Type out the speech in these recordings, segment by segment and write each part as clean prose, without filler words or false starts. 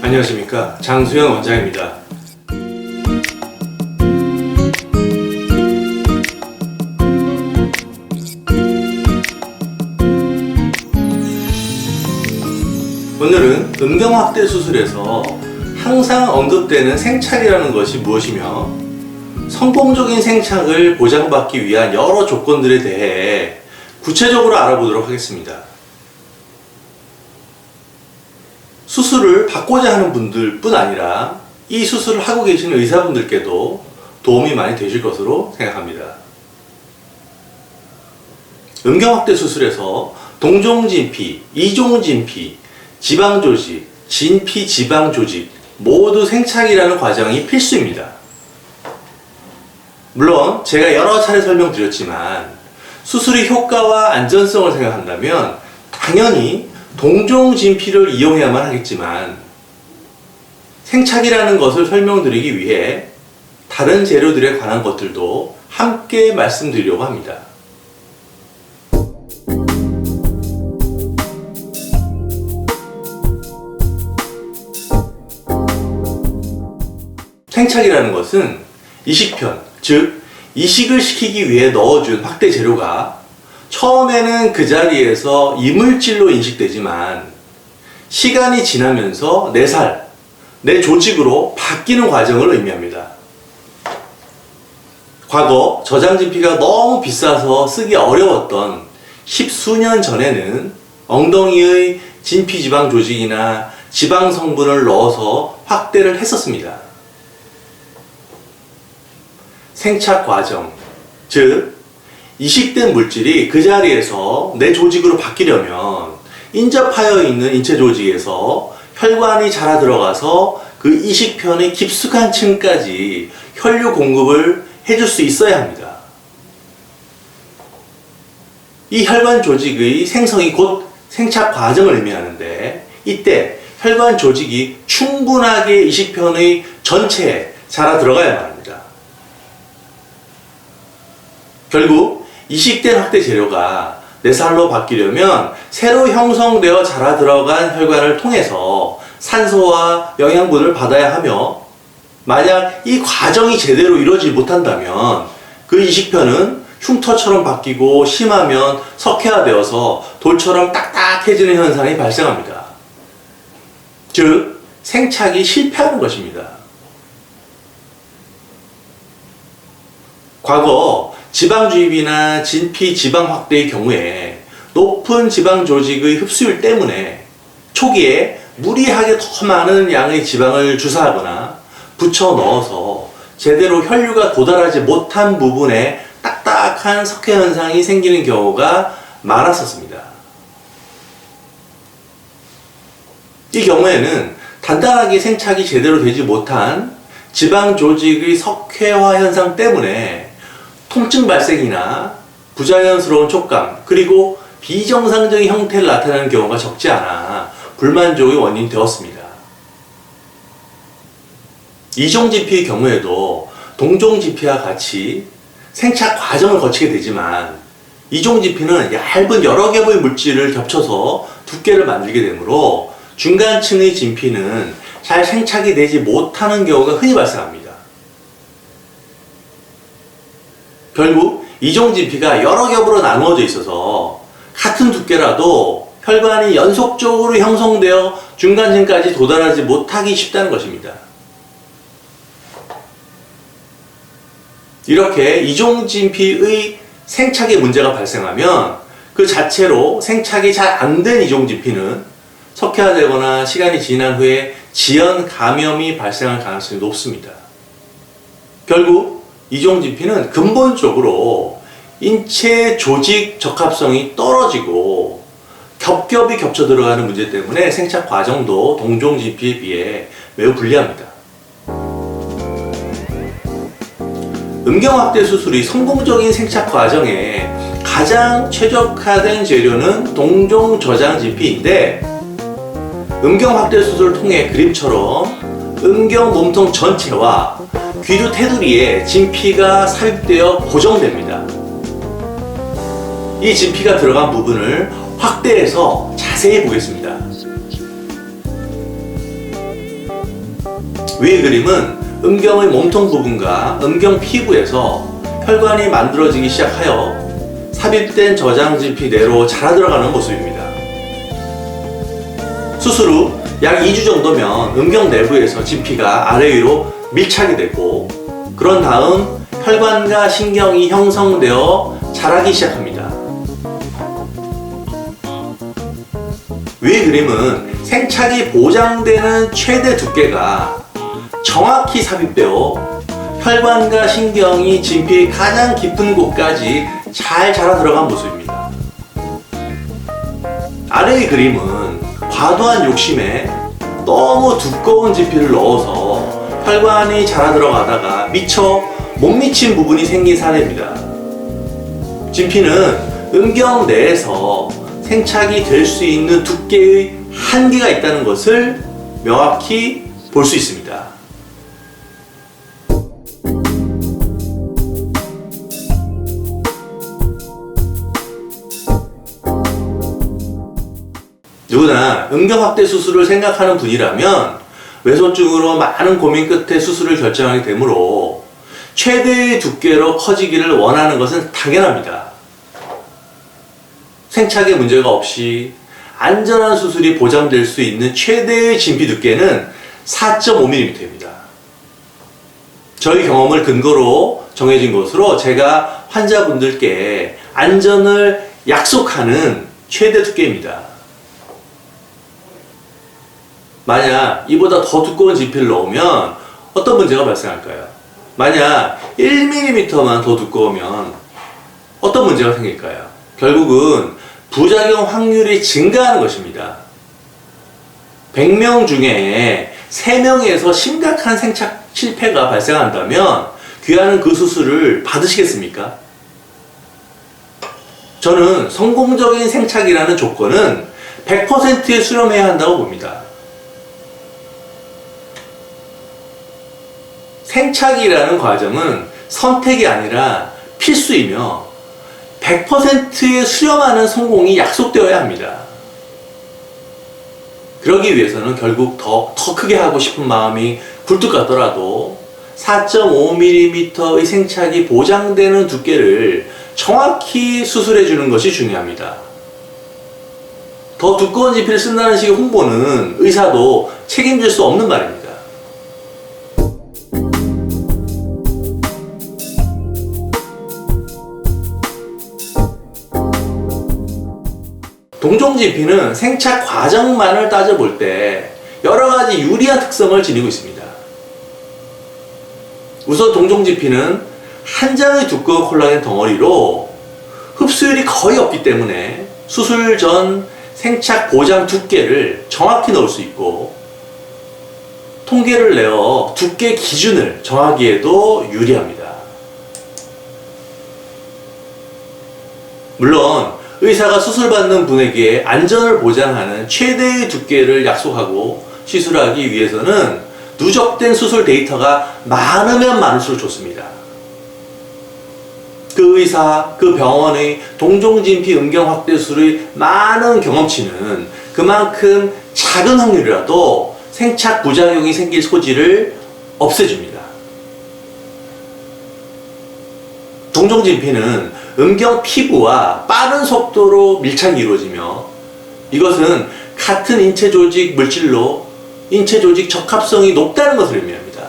안녕하십니까, 장수현 원장입니다. 오늘은 음경확대 수술에서 항상 언급되는 생착이라는 것이 무엇이며 성공적인 생착을 보장받기 위한 여러 조건들에 대해 구체적으로 알아보도록 하겠습니다. 수술을 받고자 하는 분들 뿐 아니라 이 수술을 하고 계시는 의사분들께도 도움이 많이 되실 것으로 생각합니다. 음경확대 수술에서 동종진피, 이종진피, 지방조직, 진피지방조직 모두 생착이라는 과정이 필수입니다. 물론 제가 여러 차례 설명드렸지만 수술의 효과와 안전성을 생각한다면 당연히 동종진피를 이용해야만 하겠지만 생착이라는 것을 설명드리기 위해 다른 재료들에 관한 것들도 함께 말씀드리려고 합니다. 생착이라는 것은 이식편, 즉 이식을 시키기 위해 넣어준 확대 재료가 처음에는 그 자리에서 이물질로 인식되지만 시간이 지나면서 내 살, 내 조직으로 바뀌는 과정을 의미합니다. 과거 저장진피가 너무 비싸서 쓰기 어려웠던 10수년 전에는 엉덩이의 진피지방 조직이나 지방 성분을 넣어서 확대를 했었습니다. 생착 과정, 즉 이식된 물질이 그 자리에서 내 조직으로 바뀌려면 인접하여 있는 인체 조직에서 혈관이 자라 들어가서 그 이식편의 깊숙한 층까지 혈류 공급을 해줄 수 있어야 합니다. 이 혈관 조직의 생성이 곧 생착 과정을 의미하는데 이때 혈관 조직이 충분하게 이식편의 전체에 자라 들어가야만 합니다. 결국 이식된 확대 재료가 내 살로 바뀌려면 새로 형성되어 자라 들어간 혈관을 통해서 산소와 영양분을 받아야 하며 만약 이 과정이 제대로 이루어지지 못한다면 그 이식편은 흉터처럼 바뀌고 심하면 석회화되어서 돌처럼 딱딱해지는 현상이 발생합니다. 즉 생착이 실패하는 것입니다. 과거 지방주입이나 진피 지방 확대의 경우에 높은 지방 조직의 흡수율 때문에 초기에 무리하게 더 많은 양의 지방을 주사하거나 붙여 넣어서 제대로 혈류가 도달하지 못한 부분에 딱딱한 석회 현상이 생기는 경우가 많았었습니다. 이 경우에는 단단하게 생착이 제대로 되지 못한 지방 조직의 석회화 현상 때문에 통증 발생이나 부자연스러운 촉감, 그리고 비정상적인 형태를 나타내는 경우가 적지 않아 불만족의 원인이 되었습니다. 이종진피의 경우에도 동종진피와 같이 생착 과정을 거치게 되지만 이종진피는 얇은 여러 겹의 물질을 겹쳐서 두께를 만들게 되므로 중간층의 진피는 잘 생착이 되지 못하는 경우가 흔히 발생합니다. 결국 이종진피가 여러 겹으로 나누어져 있어서 같은 두께라도 혈관이 연속적으로 형성되어 중간층까지 도달하지 못하기 쉽다는 것입니다. 이렇게 이종진피의 생착에 문제가 발생하면 그 자체로 생착이 잘 안 된 이종진피는 석회화되거나 시간이 지난 후에 지연 감염이 발생할 가능성이 높습니다. 결국 이종진피는 근본적으로 인체 조직 적합성이 떨어지고 겹겹이 겹쳐 들어가는 문제 때문에 생착 과정도 동종진피에 비해 매우 불리합니다. 음경확대 수술이 성공적인 생착 과정에 가장 최적화된 재료는 동종 저장진피인데 음경확대 수술을 통해 그림처럼 음경 몸통 전체와 귀두 테두리에 진피가 삽입되어 고정됩니다. 이 진피가 들어간 부분을 확대해서 자세히 보겠습니다. 위의 그림은 음경의 몸통 부분과 음경 피부에서 혈관이 만들어지기 시작하여 삽입된 저장 진피 내로 자라 들어가는 모습입니다. 수술 후 약 2주 정도면 음경 내부에서 진피가 아래 위로 밀착이 되고, 그런 다음 혈관과 신경이 형성되어 자라기 시작합니다. 위의 그림은 생착이 보장되는 최대 두께가 정확히 삽입되어 혈관과 신경이 진피의 가장 깊은 곳까지 잘 자라 들어간 모습입니다. 아래의 그림은 과도한 욕심에 너무 두꺼운 진피를 넣어서 혈관이 자라 들어가다가 미처 못 미친 부분이 생긴 사례입니다. 진피는 음경 내에서 생착이 될 수 있는 두께의 한계가 있다는 것을 명확히 볼 수 있습니다. 누구나 음경 확대 수술을 생각하는 분이라면 외손증으로 많은 고민 끝에 수술을 결정하게 되므로 최대의 두께로 커지기를 원하는 것은 당연합니다. 생착에 문제가 없이 안전한 수술이 보장될 수 있는 최대의 진피 두께는 4.5mm입니다. 저희 경험을 근거로 정해진 것으로 제가 환자분들께 안전을 약속하는 최대 두께입니다. 만약 이보다 더 두꺼운 진피를 넣으면 어떤 문제가 발생할까요? 만약 1mm만 더 두꺼우면 어떤 문제가 생길까요? 결국은 부작용 확률이 증가하는 것입니다. 100명 중에 3명에서 심각한 생착 실패가 발생한다면 귀하는 그 수술을 받으시겠습니까? 저는 성공적인 생착이라는 조건은 100%에 수렴해야 한다고 봅니다. 생착이라는 과정은 선택이 아니라 필수이며 100%에 수렴하는 성공이 약속되어야 합니다. 그러기 위해서는 결국 더 크게 하고 싶은 마음이 굴뚝 같더라도 4.5mm의 생착이 보장되는 두께를 정확히 수술해 주는 것이 중요합니다. 더 두꺼운 진피를 쓴다는 식의 홍보는 의사도 책임질 수 없는 말입니다. 동종진피는 생착 과정만을 따져볼 때 여러 가지 유리한 특성을 지니고 있습니다. 우선 동종진피는 한 장의 두꺼운 콜라겐 덩어리로 흡수율이 거의 없기 때문에 수술 전 생착 보장 두께를 정확히 넣을 수 있고, 통계를 내어 두께 기준을 정하기에도 유리합니다. 물론 의사가 수술받는 분에게 안전을 보장하는 최대의 두께를 약속하고 시술하기 위해서는 누적된 수술 데이터가 많으면 많을수록 좋습니다. 그 의사, 그 병원의 동종진피 음경 확대 수술의 많은 경험치는 그만큼 작은 확률이라도 생착 부작용이 생길 소지를 없애줍니다. 동종진피는 음경 피부와 빠른 속도로 밀착이 이루어지며, 이것은 같은 인체 조직 물질로 인체 조직 적합성이 높다는 것을 의미합니다.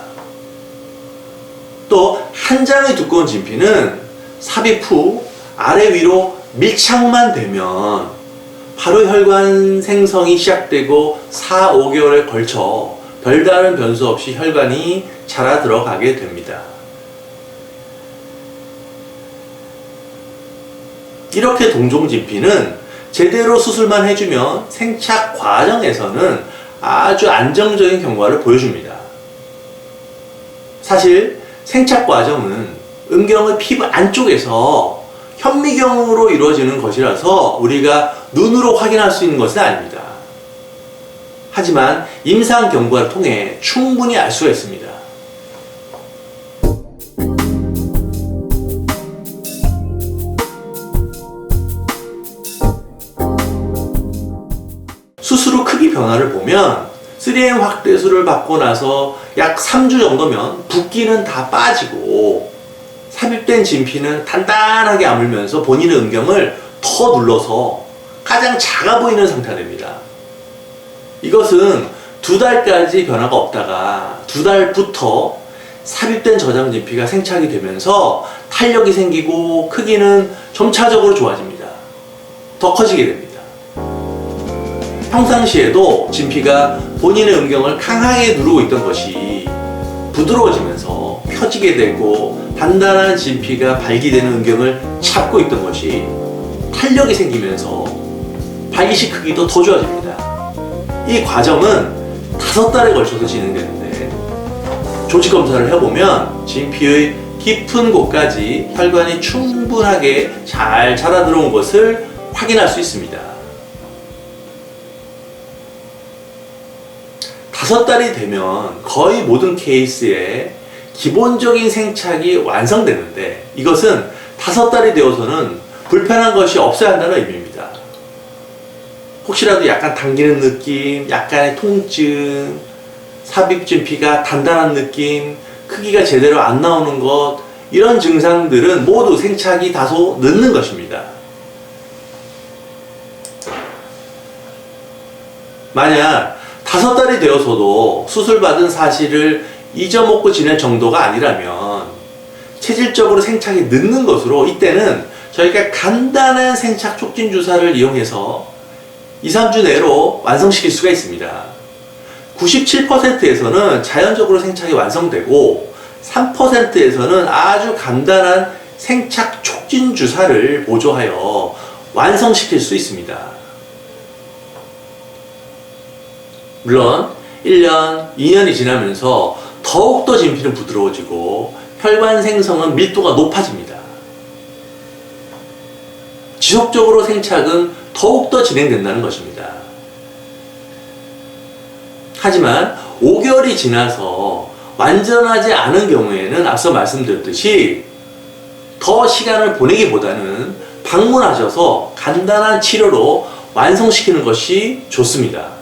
또 한 장의 두꺼운 진피는 삽입 후 아래 위로 밀착만 되면 바로 혈관 생성이 시작되고 4, 5개월에 걸쳐 별다른 변수 없이 혈관이 자라 들어가게 됩니다. 이렇게 동종진피는 제대로 수술만 해주면 생착 과정에서는 아주 안정적인 경과를 보여줍니다. 사실 생착 과정은 음경의 피부 안쪽에서 현미경으로 이루어지는 것이라서 우리가 눈으로 확인할 수 있는 것은 아닙니다. 하지만 임상 경과를 통해 충분히 알 수가 있습니다. 수술 후 크기 변화를 보면 3M 확대술을 받고 나서 약 3주 정도면 붓기는 다 빠지고 삽입된 진피는 단단하게 아물면서 본인의 음경을 더 눌러서 가장 작아 보이는 상태가 됩니다. 이것은 2달까지 변화가 없다가 2달부터 삽입된 저장 진피가 생착이 되면서 탄력이 생기고 크기는 점차적으로 좋아집니다. 더 커지게 됩니다. 평상시에도 진피가 본인의 음경을 강하게 누르고 있던 것이 부드러워지면서 펴지게 되고 단단한 진피가 발기되는 음경을 잡고 있던 것이 탄력이 생기면서 발기시 크기도 더 좋아집니다. 이 과정은 5달에 걸쳐서 진행되는데 조직 검사를 해보면 진피의 깊은 곳까지 혈관이 충분하게 잘 자라 들어온 것을 확인할 수 있습니다. 5달이 되면 거의 모든 케이스에 기본적인 생착이 완성되는데 이것은 5달이 되어서는 불편한 것이 없어야 한다는 의미입니다. 혹시라도 약간 당기는 느낌, 약간의 통증, 삽입 진피가 단단한 느낌, 크기가 제대로 안 나오는 것, 이런 증상들은 모두 생착이 다소 늦는 것입니다. 만약 5달이 되어서도 수술받은 사실을 잊어먹고 지낼 정도가 아니라면 체질적으로 생착이 늦는 것으로 이때는 저희가 간단한 생착 촉진 주사를 이용해서 2, 3주 내로 완성시킬 수가 있습니다. 97%에서는 자연적으로 생착이 완성되고 3%에서는 아주 간단한 생착 촉진 주사를 보조하여 완성시킬 수 있습니다. 물론 1년, 2년이 지나면서 더욱더 진피는 부드러워지고 혈관 생성은 밀도가 높아집니다. 지속적으로 생착은 더욱더 진행된다는 것입니다. 하지만 5개월이 지나서 완전하지 않은 경우에는 앞서 말씀드렸듯이 더 시간을 보내기보다는 방문하셔서 간단한 치료로 완성시키는 것이 좋습니다.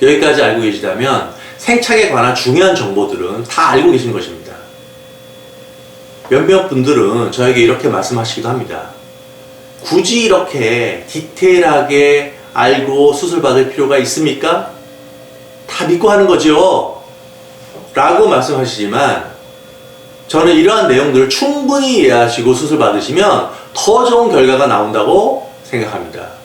여기까지 알고 계시다면 생착에 관한 중요한 정보들은 다 알고 계신 것입니다. 몇몇 분들은 저에게 이렇게 말씀하시기도 합니다. 굳이 이렇게 디테일하게 알고 수술받을 필요가 있습니까? 다 믿고 하는 거죠? 라고 말씀하시지만 저는 이러한 내용들을 충분히 이해하시고 수술받으시면 더 좋은 결과가 나온다고 생각합니다.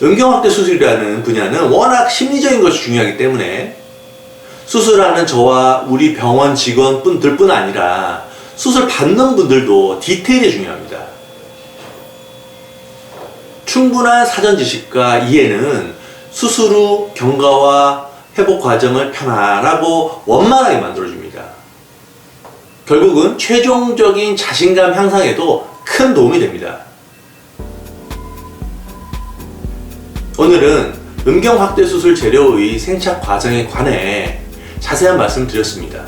음경확대 수술이라는 분야는 워낙 심리적인 것이 중요하기 때문에 수술하는 저와 우리 병원 직원분들뿐 아니라 수술 받는 분들도 디테일이 중요합니다. 충분한 사전 지식과 이해는 수술 후 경과와 회복 과정을 편안하고 원만하게 만들어줍니다. 결국은 최종적인 자신감 향상에도 큰 도움이 됩니다. 오늘은 음경확대 수술 재료의 생착 과정에 관해 자세한 말씀을 드렸습니다.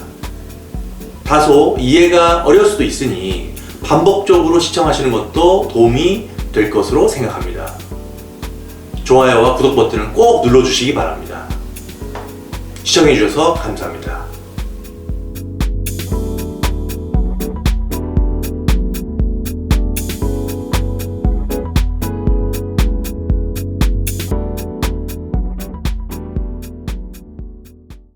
다소 이해가 어려울 수도 있으니 반복적으로 시청하시는 것도 도움이 될 것으로 생각합니다. 좋아요와 구독 버튼을 꼭 눌러주시기 바랍니다. 시청해주셔서 감사합니다.